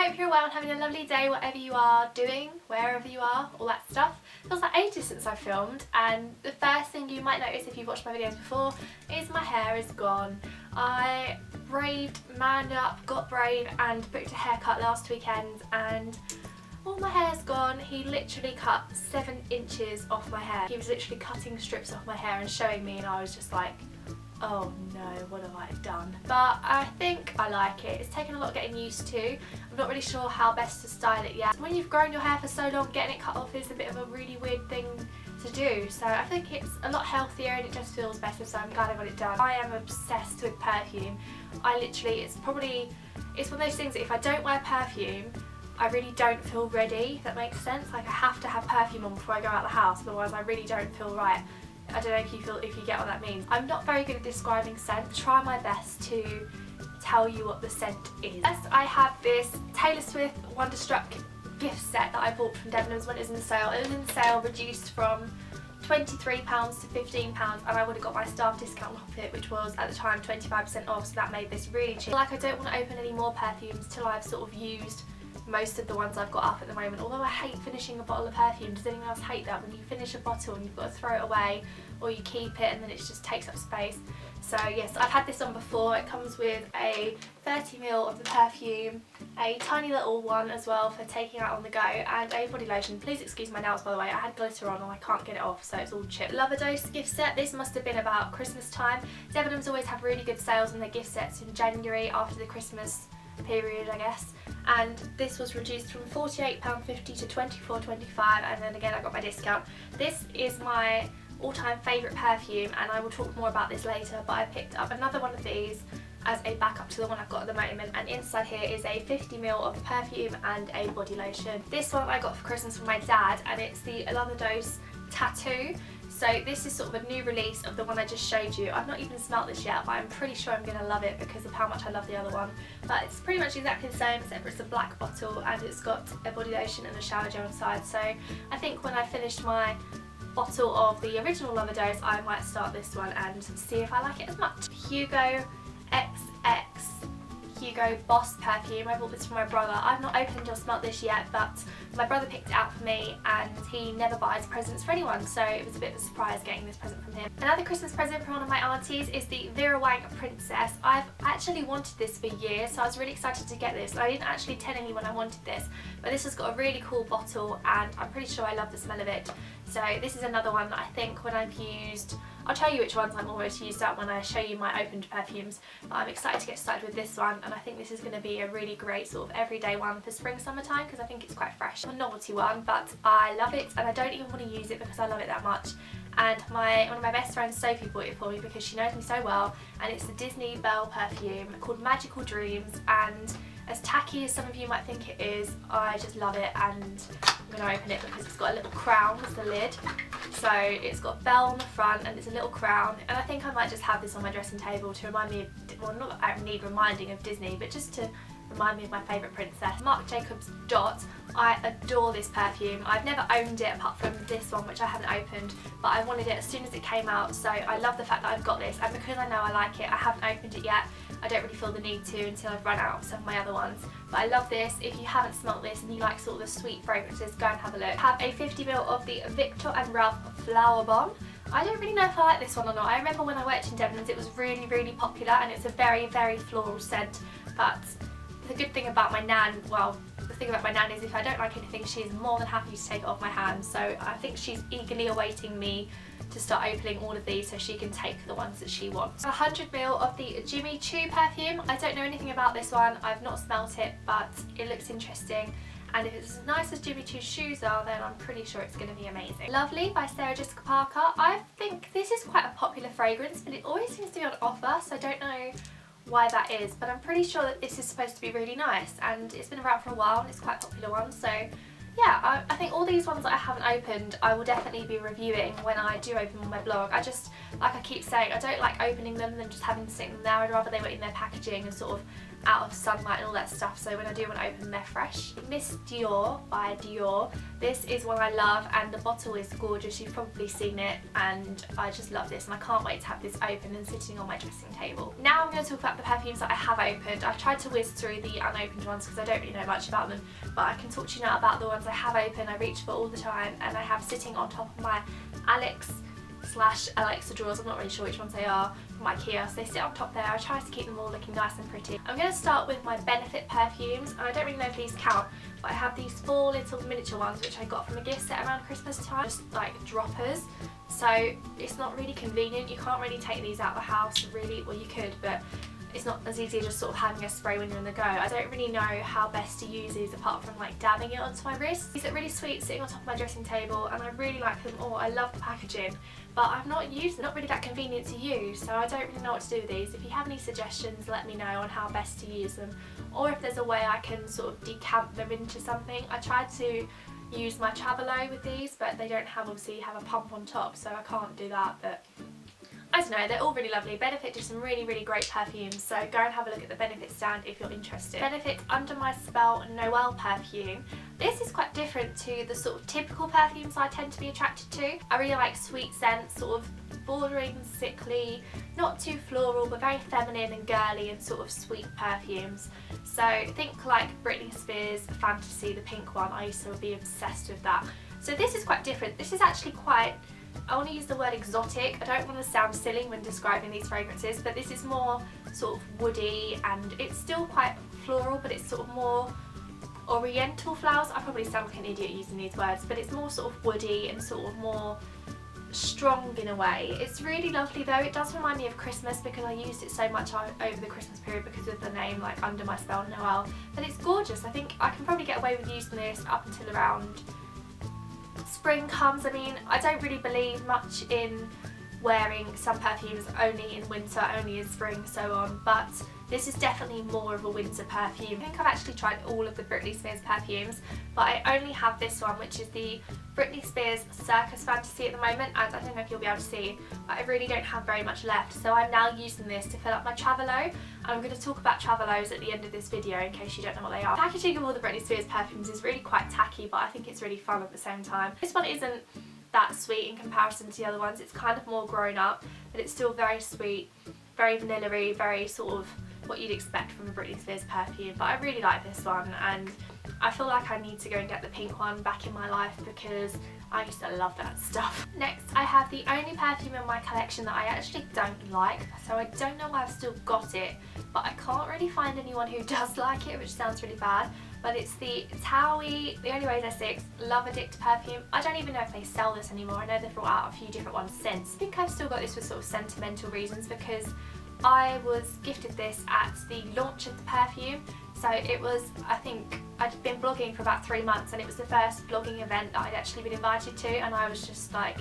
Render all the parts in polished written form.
hope you're well and having a lovely day whatever you are doing, wherever you are, all that stuff. It feels like ages since I filmed, and the first thing you might notice if you've watched my videos before is my hair is gone. I braved, manned up, got brave and booked a haircut last weekend and all my hair's gone. He literally cut 7 inches off my hair. He was literally cutting strips off my hair and showing me, and I was just like, oh no, what have I done? But I think I like it. It's taken a lot getting used to. I'm not really sure how best to style it yet. When you've grown your hair for so long, getting it cut off is a bit of a really weird thing to do. So I think it's a lot healthier and it just feels better, so I'm glad I got it done. I am obsessed with perfume. it's one of those things that if I don't wear perfume, I really don't feel ready, if that makes sense. Like I have to have perfume on before I go out of the house, otherwise I really don't feel right. I don't know if you get what that means. I'm not very good at describing scent. Try my best to tell you what the scent is. First, I have this Taylor Swift Wonderstruck gift set that I bought from Debenhams when it was in the sale. It was in the sale, reduced from £23 to £15, and I would have got my staff discount off it, which was at the time 25% off, so that made this really cheap. Like I don't want to open any more perfumes till I've sort of used most of the ones I've got up at the moment, although I hate finishing a bottle of perfume. Does anyone else hate that? When you finish a bottle and you've got to throw it away, or you keep it and then it just takes up space. So yes, I've had this on before. It comes with a 30ml of the perfume, a tiny little one as well for taking out on the go, and a body lotion. Please excuse my nails, by the way. I had glitter on and I can't get it off, so it's all chipped. Love a Dose gift set. This must have been about Christmas time. Debenhams always have really good sales on their gift sets in January after the Christmas period, I guess, and this was reduced from £48.50 to £24.25, and then again I got my discount. This is my all-time favourite perfume, and I will talk more about this later, but I picked up another one of these as a backup to the one I've got at the moment, and inside here is a 50ml of perfume and a body lotion. This one I got for Christmas from my dad, and it's the Love a Dose Tattoo. So this is sort of a new release of the one I just showed you. I've not even smelt this yet, but I'm pretty sure I'm going to love it because of how much I love the other one. But it's pretty much exactly the same, except for it's a black bottle and it's got a body lotion and a shower gel inside. So I think when I finished my bottle of the original Love a Dose, I might start this one and see if I like it as much. Hugo XX Hugo Boss perfume. I bought this from my brother. I've not opened or smelt this yet, but my brother picked it out for me, and he never buys presents for anyone, so it was a bit of a surprise getting this present from him. Another Christmas present from one of my aunties is the Vera Wang Princess. I've actually wanted this for years, so I was really excited to get this. I didn't actually tell anyone I wanted this, but this has got a really cool bottle and I'm pretty sure I love the smell of it. So this is another one that I think when I've used, I'll tell you which ones I'm almost used up when I show you my opened perfumes, but I'm excited to get started with this one, and I think this is going to be a really great sort of everyday one for spring summertime because I think it's quite fresh. A novelty one, but I love it and I don't even want to use it because I love it that much. And one of my best friends, Sophie, bought it for me because she knows me so well, and it's the Disney Belle perfume called Magical Dreams, and as tacky as some of you might think it is, I just love it, and I'm going to open it because it's got a little crown as the lid. So it's got Belle on the front and it's a little crown, and I think I might just have this on my dressing table to remind me of, well, not that I need reminding of Disney, but just to remind me of my favourite princess. Marc Jacobs Dot. I adore this perfume. I've never owned it apart from this one, which I haven't opened, but I wanted it as soon as it came out, so I love the fact that I've got this, and because I know I like it, I haven't opened it yet. I don't really feel the need to until I've run out of some of my other ones, but I love this. If you haven't smelt this and you like sort of the sweet fragrances, go and have a look. I have a 50ml of the Victor and Ralph Flower Bomb. I don't really know if I like this one or not. I remember when I worked in Debenhams it was really, really popular, and it's a very, very floral scent, but the good thing about my nan, well, the thing about my nan is if I don't like anything, she's more than happy to take it off my hands, so I think she's eagerly awaiting me to start opening all of these so she can take the ones that she wants. 100ml of the Jimmy Choo perfume. I don't know anything about this one, I've not smelt it, but it looks interesting, and if it's as nice as Jimmy Choo's shoes are, then I'm pretty sure it's going to be amazing. Lovely by Sarah Jessica Parker. I think this is quite a popular fragrance, but it always seems to be on offer, so I don't know why that is, but I'm pretty sure that this is supposed to be really nice, and it's been around for a while and it's quite a popular one, so yeah, I think all these ones that I haven't opened I will definitely be reviewing when I do open on my blog. I just, like I keep saying, I don't like opening them and just having to stick them there. I'd rather they were in their packaging and sort of out of sunlight and all that stuff, so when I do want to open them, they're fresh. Miss Dior by Dior. This is one I love, and the bottle is gorgeous. You've probably seen it, and I just love this, and I can't wait to have this open and sitting on my dressing table. Now I'm going to talk about the perfumes that I have opened. I've tried to whiz through the unopened ones because I don't really know much about them, but I can talk to you now about the ones I have open, I reach for all the time, and I have sitting on top of my Alexa drawers. I'm not really sure which ones they are, from IKEA, so they sit on top there. I try to keep them all looking nice and pretty. I'm going to start with my Benefit perfumes, and I don't really know if these count, but I have these 4 little miniature ones which I got from a gift set around Christmas time, just like droppers, so it's not really convenient. You can't really take these out of the house, really. Well, you could, but it's not as easy as just sort of having a spray when you're on the go. I don't really know how best to use these apart from like dabbing it onto my wrist. These are really sweet, sitting on top of my dressing table, and I really like them all. I love the packaging, but I've not used them, not really that convenient to use, so I don't really know what to do with these. If you have any suggestions, let me know on how best to use them, or if there's a way I can sort of decamp them into something. I tried to use my Travelo with these, but they don't have, obviously, have a pump on top, so I can't do that, but I don't know, they're all really lovely. Benefit do some really, really great perfumes, so go and have a look at the Benefit stand if you're interested. Benefit Under My Spell Noel perfume. This is quite different to the sort of typical perfumes I tend to be attracted to. I really like sweet scents, sort of bordering sickly, not too floral, but very feminine and girly and sort of sweet perfumes. So think like Britney Spears Fantasy, the pink one. I used to be obsessed with that. So this is quite different. This is actually quite, I want to use the word exotic. I don't want to sound silly when describing these fragrances, but this is more sort of woody, and it's still quite floral, but it's sort of more oriental flowers. I probably sound like an idiot using these words, but it's more sort of woody and sort of more strong in a way. It's really lovely though. It does remind me of Christmas because I used it so much over the Christmas period because of the name, like Under My Spell Noel. But it's gorgeous. I think I can probably get away with using this up until around spring comes. I mean, I don't really believe much in wearing some perfumes only in winter, only in spring, so on, but this is definitely more of a winter perfume. I think I've actually tried all of the Britney Spears perfumes, but I only have this one, which is the Britney Spears Circus Fantasy at the moment, and I don't know if you'll be able to see, but I really don't have very much left, so I'm now using this to fill up my Travelo, and I'm going to talk about Travelos at the end of this video in case you don't know what they are. The packaging of all the Britney Spears perfumes is really quite tacky, but I think it's really fun at the same time. This one isn't that sweet in comparison to the other ones. It's kind of more grown up, but it's still very sweet, very vanilla-y, very sort of what you'd expect from a Britney Spears perfume. But I really like this one, and I feel like I need to go and get the pink one back in my life because I used to love that stuff. Next, I have the only perfume in my collection that I actually don't like, so I don't know why I've still got it, but I can't really find anyone who does like it, which sounds really bad. But it's the Towie, The Only Way is Essex Love Addict perfume. I don't even know if they sell this anymore. I know they've brought out a few different ones since. I think I've still got this for sort of sentimental reasons because I was gifted this at the launch of the perfume. So it was, I think, I'd been blogging for about 3 months, and it was the first blogging event that I'd actually been invited to, and I was just like,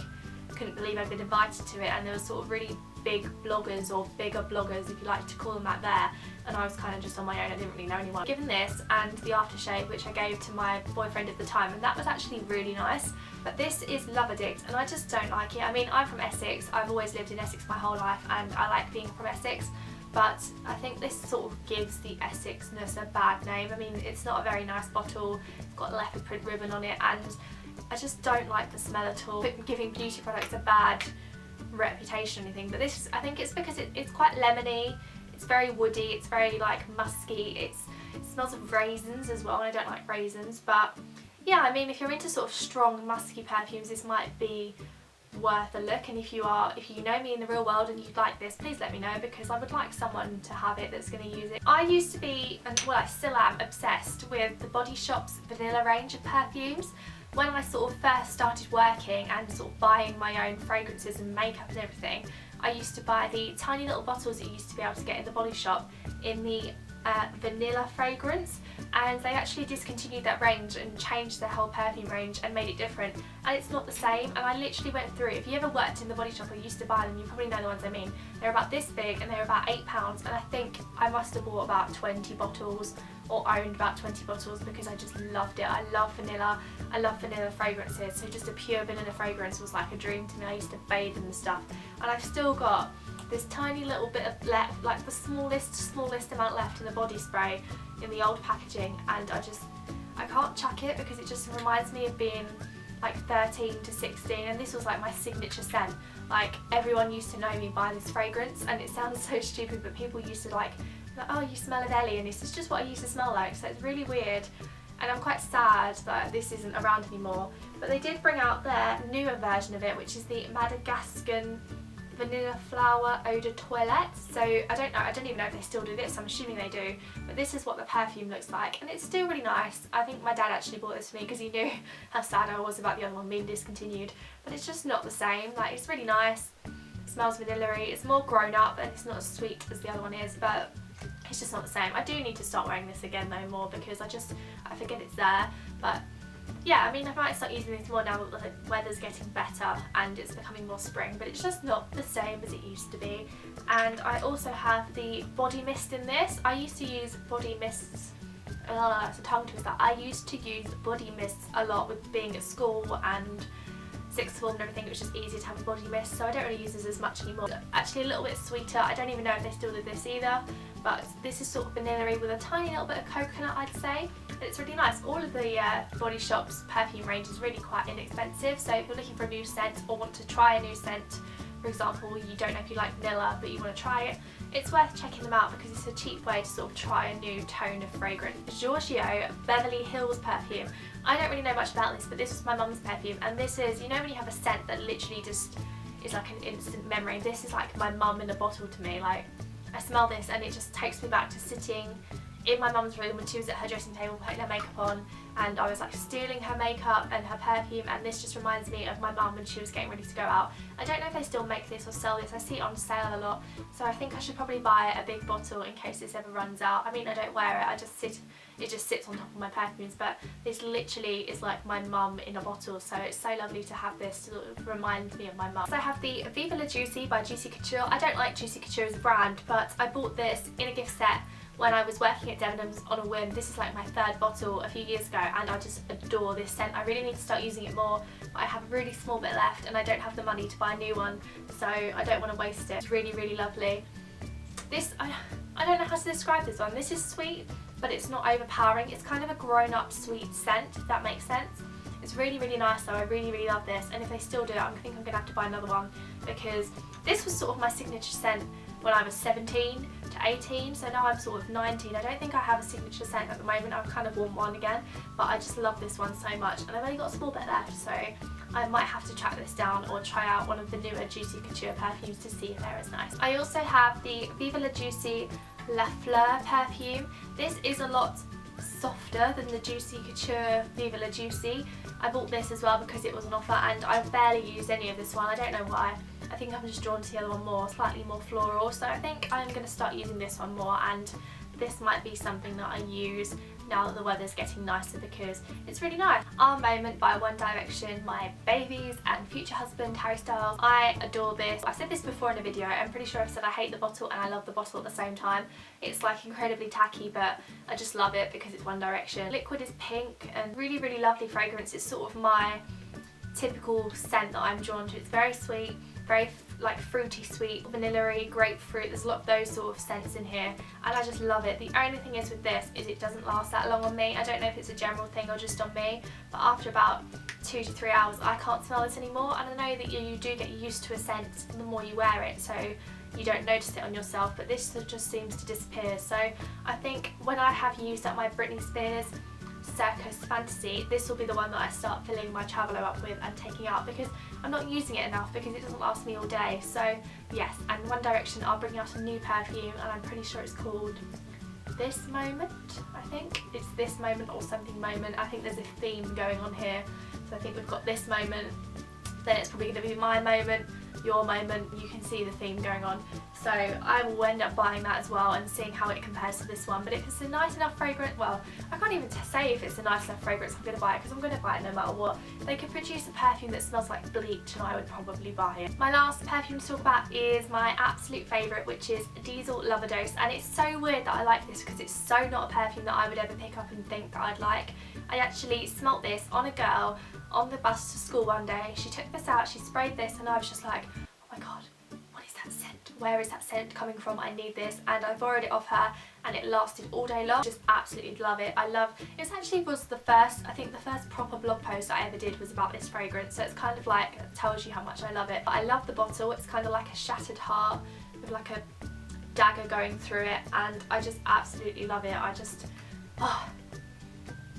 couldn't believe I'd been invited to it, and there was sort of really big bloggers, or bigger bloggers if you like to call them that, there, and I was kind of just on my own. I didn't really know anyone. Given this and the aftershave, which I gave to my boyfriend at the time, and that was actually really nice, but this is Love Addict and I just don't like it. I mean, I'm from Essex, I've always lived in Essex my whole life, and I like being from Essex, but I think this sort of gives the Essexness a bad name. I mean, it's not a very nice bottle, it's got a leopard print ribbon on it, and I just don't like the smell at all. Giving beauty products a bad reputation or anything, but this, I think it's because it's quite lemony, it's very woody, it's very like musky, it smells of raisins as well, and I don't like raisins. But yeah, I mean, if you're into sort of strong musky perfumes, this might be worth a look, and if you know me in the real world and you'd like this, please let me know, because I would like someone to have it that's going to use it. I used to be, and well, I still am, obsessed with the Body Shop's vanilla range of perfumes. When I sort of first started working and sort of buying my own fragrances and makeup and everything, I used to buy the tiny little bottles that you used to be able to get in the Body Shop in the vanilla fragrance, and they actually discontinued that range and changed their whole perfume range and made it different, and it's not the same. And I literally went through, if you ever worked in the Body Shop or used to buy them, you probably know the ones I mean. They're about this big and they're about £8, and I think I must have bought about 20 bottles or owned about 20 bottles because I just loved it. I love vanilla, I love vanilla fragrances, so just a pure vanilla fragrance was like a dream to me. I used to bathe in the stuff, and I've still got this tiny little bit of left, like the smallest amount left in the body spray in the old packaging, and I can't chuck it because it just reminds me of being like 13 to 16, and this was like my signature scent. Like everyone used to know me by this fragrance, and it sounds so stupid, but people used to like, oh, you smell of Ellie, and this is just what I used to smell like, so it's really weird. And I'm quite sad that this isn't around anymore. But they did bring out their newer version of it, which is the Madagascan Vanilla Flower Eau de Toilette. So I don't even know if they still do this, I'm assuming they do. But this is what the perfume looks like, and it's still really nice. I think my dad actually bought this for me because he knew how sad I was about the other one being discontinued. But it's just not the same, like it's really nice. It smells vanilla-y, it's more grown up and it's not as sweet as the other one is, but it's just not the same. I do need to start wearing this again though more because I forget it's there. But yeah, I mean, I might start using this more now that the weather's getting better and it's becoming more spring, but it's just not the same as it used to be. And I also have the body mist in this. I used to use body mists, it's a tongue twister. I used to use body mists a lot with being at school and sixth form and everything. It was just easier to have a body mist, so I don't really use this as much anymore. Actually a little bit sweeter, I don't even know if they still do this either, but this is sort of vanilla-y with a tiny little bit of coconut, I'd say. It's really nice. All of the Body Shop's perfume range is really quite inexpensive, so if you're looking for a new scent or want to try a new scent, for example, you don't know if you like vanilla but you want to try it, it's worth checking them out because it's a cheap way to sort of try a new tone of fragrance. Giorgio Beverly Hills perfume. I don't really know much about this, but this was my mum's perfume, and this is, you know when you have a scent that literally just is like an instant memory? This is like my mum in a bottle to me. Like, I smell this and it just takes me back to sitting in my mum's room when she was at her dressing table putting her makeup on, and I was like stealing her makeup and her perfume, and this just reminds me of my mum when she was getting ready to go out. I don't know if they still make this or sell this, I see it on sale a lot, so I think I should probably buy a big bottle in case this ever runs out. I mean, I don't wear it, it just sits on top of my perfumes, but this literally is like my mum in a bottle, so it's so lovely to have this to sort of remind me of my mum. So I have the Viva La Juicy by Juicy Couture. I don't like Juicy Couture as a brand, but I bought this in a gift set when I was working at Debenhams on a whim. This is like my third bottle a few years ago, and I just adore this scent. I really need to start using it more, but I have a really small bit left and I don't have the money to buy a new one, so I don't want to waste it. It's really, really lovely. This, I don't know how to describe this one. This is sweet, but it's not overpowering. It's kind of a grown-up sweet scent, if that makes sense. It's really, really nice though. I really, really love this, and if they still do it, I think I'm going to have to buy another one, because this was sort of my signature scent when I was 17 to 18, so now I'm sort of 19. I don't think I have a signature scent at the moment. I kind of want one again, but I just love this one so much, and I've only got a small bit left, so I might have to track this down or try out one of the newer Juicy Couture perfumes to see if they're as nice. I also have the Viva La Juicy La Fleur perfume. This is a lot softer than the Juicy Couture Viva La Juicy. I bought this as well because it was on offer, and I've barely used any of this one. I don't know why. I think I'm just drawn to the other one more, slightly more floral, so I think I'm going to start using this one more, and this might be something that I use now that the weather's getting nicer because it's really nice. Our Moment by One Direction, my babies and future husband Harry Styles. I adore this. I've said this before in a video. I'm pretty sure I've said I hate the bottle and I love the bottle at the same time. It's like incredibly tacky, but I just love it because it's One Direction. Liquid is pink and really, really lovely fragrance. It's sort of my typical scent that I'm drawn to. It's very sweet, very like fruity sweet, vanilla-y, grapefruit. There's a lot of those sort of scents in here, and I just love it. The only thing is with this is it doesn't last that long on me. I don't know if it's a general thing or just on me, but after about 2 to 3 hours I can't smell this anymore, and I know that you do get used to a scent the more you wear it, so you don't notice it on yourself, but this just seems to disappear. So I think when I have used up my Britney Spears Circus Fantasy, this will be the one that I start filling my Travelo up with and taking out, because I'm not using it enough because it doesn't last me all day. So yes, and One Direction are bringing out a new perfume, and I'm pretty sure it's called This Moment. I think it's This Moment or something Moment. I think there's a theme going on here, so I think we've got this moment, then it's probably going to be my moment, your moment. You can see the theme going on, so I will end up buying that as well and seeing how it compares to this one. But if it's a nice enough fragrance, well, I can't even say if it's a nice enough fragrance, I'm going to buy it, because I'm going to buy it no matter what. They could produce a perfume that smells like bleach and I would probably buy it. My last perfume to talk about is my absolute favourite, which is Diesel Loverdose, and it's so weird that I like this because it's so not a perfume that I would ever pick up and think that I'd like. I actually smelt this on a girl on the bus to school one day. She took this out, she sprayed this, and I was just like, oh my god, what is that scent? where is that scent coming from, I need this, and I borrowed it off her and it lasted all day long. Just absolutely love it. It actually was the first, I think the first proper blog post I ever did was about this fragrance, so it's kind of like, it tells you how much I love it. But I love the bottle, it's kind of like a shattered heart with like a dagger going through it, and I just absolutely love it. I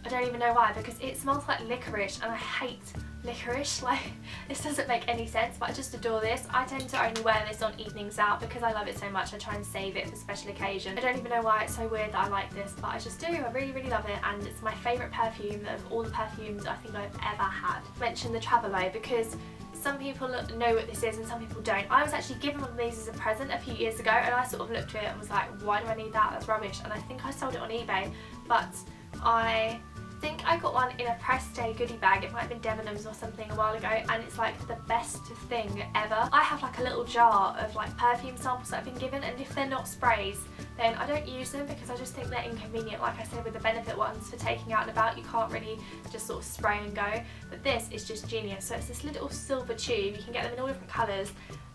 don't even know why, because it smells like licorice and I hate licorice. Like, this doesn't make any sense, but I just adore this. I tend to only wear this on evenings out because I love it so much. I try and save it for special occasions. I don't even know why it's so weird that I like this, but I just do. I really, really love it, and it's my favourite perfume of all the perfumes I think I've ever had. I mentioned the Travelot because some people know what this is and some people don't. I was actually given one of these as a present a few years ago, and I sort of looked at it and was like, why do I need that? That's rubbish. And I think I sold it on eBay, but I think I got one in a press day goodie bag. It might have been Debenhams or something a while ago, and it's like the best thing ever. I have like a little jar of like perfume samples that I've been given, and if they're not sprays then I don't use them because I just think they're inconvenient. Like I said with the Benefit ones, for taking out and about, you can't really just sort of spray and go, but this is just genius. So it's this little silver tube, you can get them in all different colours,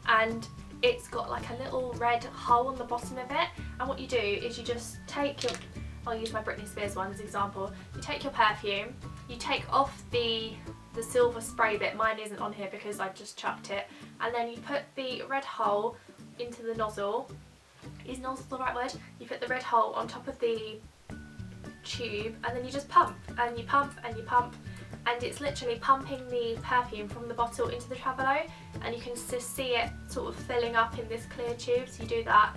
and it's got like a little red hole on the bottom of it, and what you do is you just take your, I'll use my Britney Spears one as an example. You take your perfume, you take off the silver spray bit, mine isn't on here because I've just chucked it, and then you put the red hole into the nozzle. Is nozzle the right word? You put the red hole on top of the tube, and then you just pump and you pump and you pump, and it's literally pumping the perfume from the bottle into the Travelot, and you can just see it sort of filling up in this clear tube. So you do that,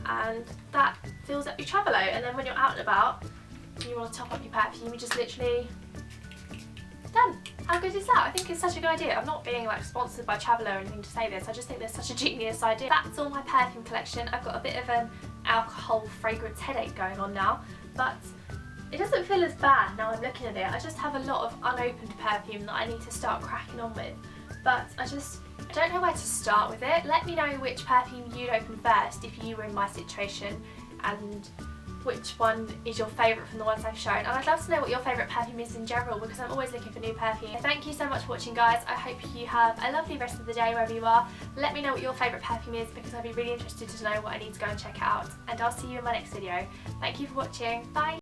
and that fills up your Travelot, and then when you're out and about and you want to top up your perfume, you just literally done. How good is that? I think it's such a good idea. I'm not being like sponsored by Travelot or anything to say this, I just think there's such a genius idea. That's all my perfume collection. I've got a bit of an alcohol fragrance headache going on now, but it doesn't feel as bad now I'm looking at it. I just have a lot of unopened perfume that I need to start cracking on with, but I don't know where to start with it. Let me know which perfume you'd open first if you were in my situation, and which one is your favourite from the ones I've shown, and I'd love to know what your favourite perfume is in general because I'm always looking for new perfume. Thank you so much for watching, guys. I hope you have a lovely rest of the day wherever you are. Let me know what your favourite perfume is because I'd be really interested to know what I need to go and check out, and I'll see you in my next video. Thank you for watching. Bye!